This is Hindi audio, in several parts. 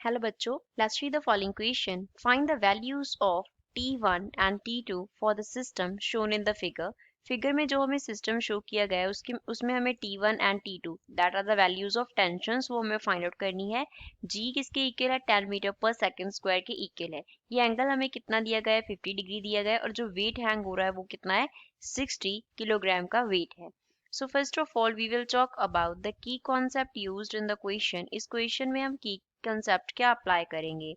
Hello बच्चों, let's read the following question. Find the values of T1 and T2 for the system shown in the figure. Figure में जो हमें सिस्टम शो किया गया है उसमें हमें T1 and T2 that are the values of tensions वो हमें फाइंड आउट करनी है. G किसके इक्वल है? 10 मीटर पर सेकंड स्क्वायर के इक्वल है. ये एंगल हमें कितना दिया गया है? 50 डिग्री दिया गया है और जो वेट हैंग हो रहा है वो कितना है? 60 किलोग्राम का वेट है. So first of all we will talk about the key concept used in the question. इस क्वेश्चन में हम की कंसेप्ट क्या अप्लाई करेंगे.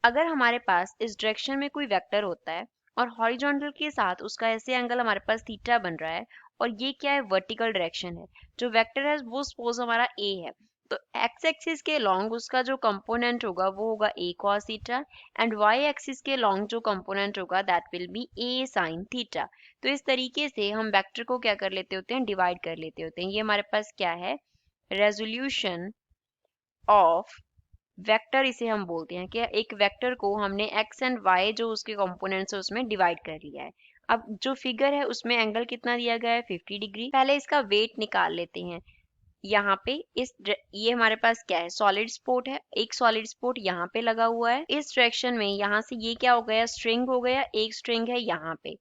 अगर हमारे पास इस डायरेक्शन में कोई वेक्टर होता है और हॉरिजॉन्टल के साथ उसका ऐसे एंगल हमारे पास थीटा बन रहा है और ये क्या है? वर्टिकल डायरेक्शन है. जो वेक्टर है वो सपोज हमारा ए है, तो एक्स एक्सिस के लॉन्ग उसका जो कंपोनेंट होगा वो होगा A cos theta and Y axis के लॉन्ग जो कंपोनेंट होगा that will be A sine theta. तो इस तरीके से हम वेक्टर को क्या कर लेते होते हैं? डिवाइड कर लेते होते हैं. ये हमारे पास क्या है? रेजोल्यूशन ऑफ वेक्टर इसे हम बोलते हैं कि एक वेक्टर को हमने एक्स एंड वाई जो उसके कंपोनेंट्स है उसमें डिवाइड कर लिया है. अब जो फिगर है उसमें एंगल कितना दिया गया है? 50 डिग्री. पहले इसका वेट निकाल लेते हैं. यहाँ पे ये हमारे पास क्या है? सॉलिड स्पोर्ट है. एक सॉलिड स्पोर्ट यहाँ पे लगा हुआ है. इस डायरेक्शन में यहाँ से ये क्या हो गया? स्ट्रिंग हो गया. एक स्ट्रिंग है यहाँ पे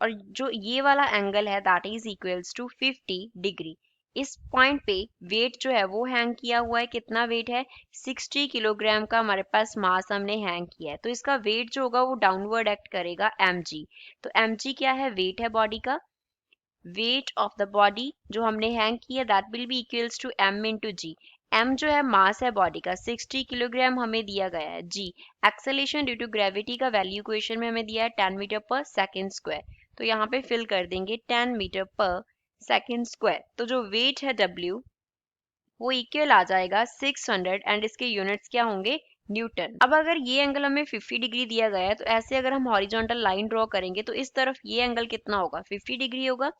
और जो ये वाला एंगल है that is equals to 50 degree. इस पॉइंट पे वेट जो है वो हैंग किया हुआ है. कितना वेट है? 60 किलोग्राम का हमारे पास मास हमने हैंग किया है. तो इसका वेट जो होगा वो डाउनवर्ड एक्ट करेगा mg. तो mg क्या है? वेट है बॉडी का. वेट ऑफ द बॉडी जो हमने हैंग किया that will be equals to m into g. m जो है मास है बॉडी का. 60 किलोग्राम हमें दिया गया है. g acceleration due to gravity का वैल्यू इक्वेशन में हमें दिया है 10 मीटर पर सेकेंड स्क्वायर. तो यहाँ पे फिल कर देंगे 10 मीटर पर सेकेंड स्क्वायर. तो जो वेट है W वो इक्वल आ जाएगा 600 एंड इसके यूनिट्स क्या होंगे? न्यूटन. अब अगर ये एंगल हमें 50 डिग्री दिया गया है तो ऐसे अगर हम हॉरिजॉन्टल लाइन ड्रॉ करेंगे तो इस तरफ ये एंगल कितना होगा? 50 डिग्री होगा.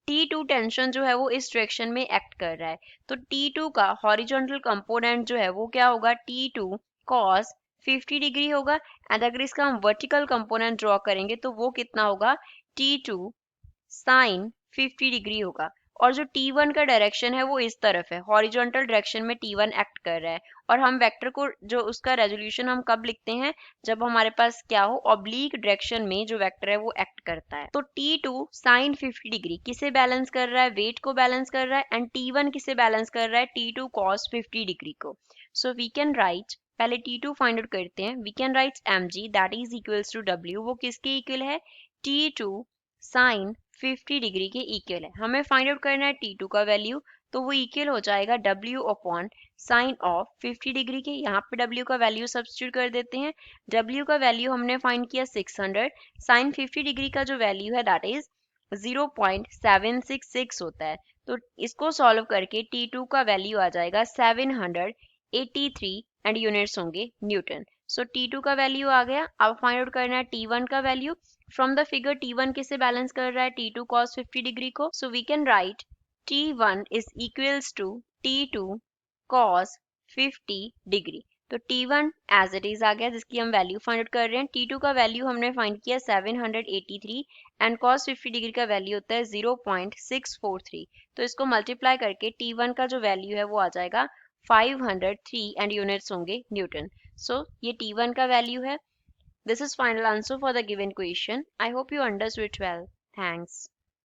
T2 टेंशन जो है वो इस डायरेक्शन में एक्ट कर रहा है. तो T2 का हॉरिजॉन्टल कंपोनेंट जो है वो क्या होगा? T2 cos 50 डिग्री होगा. एंड अगर इसका हम वर्टिकल कंपोनेंट ड्रॉ करेंगे तो वो कितना होगा? T2 sin 50 डिग्री होगा. और जो T1 का डायरेक्शन है वो इस तरफ है. हॉरिजॉन्टल डायरेक्शन में T1 एक्ट कर रहा है और हम वेक्टर को जो उसका रेजोल्यूशन हम कब लिखते हैं? जब हमारे पास क्या हो? ऑब्लिक डायरेक्शन में जो वेक्टर है वो एक्ट करता है. तो T2 sin 50 डिग्री किसे बैलेंस कर रहा है? वेट को बैलेंस कर रहा है. एंड T1 किसे बैलेंस कर रहा है? T2 cos 50 डिग्री को. सो वी कैन राइट, पहले T2 फाइंड आउट करते हैं. We can write mg that is equals to W. वो किसके इक्वल है? T2 sin 50 डिग्री के इक्वल है. हमें फाइंड आउट करना है T2 का वैल्यू. तो वो इक्वल हो जाएगा W upon sine of 50 degree के. यहाँ पे W का वैल्यू सब्स्टिट्यूट कर देते हैं. W का वैल्यू हमने फाइंड किया 600. साइन 50 डिग्री का जो वैल्यू है दैट इज 0.766 होता है. तो इसको सॉल्व करके T2 का वैल्यू आ जाएगा 783 एंड यूनिट्स होंगे न्यूटन. सो T2 का वैल्यू आ गया. अब फाइंड आउट करना है T1 का value. From the figure T1 किसे बैलेंस कर रहा है? T2 cos 50 डिग्री को. So we can write T1 is equals to T2 cos 50 degree. तो T1 एज इट इज आ गया जिसकी हम वैल्यू फाइंड आउट कर रहे हैं. T2 का वैल्यू हमने फाइंड किया 783 एंड cos 50 डिग्री का वैल्यू होता है 0.643. तो इसको मल्टीप्लाई करके T1 का जो वैल्यू है वो आ जाएगा 503 एंड यूनिट्स होंगे न्यूटन. सो ये T1 का वैल्यू है. This is final answer for the given question. I hope you understood it well. Thanks.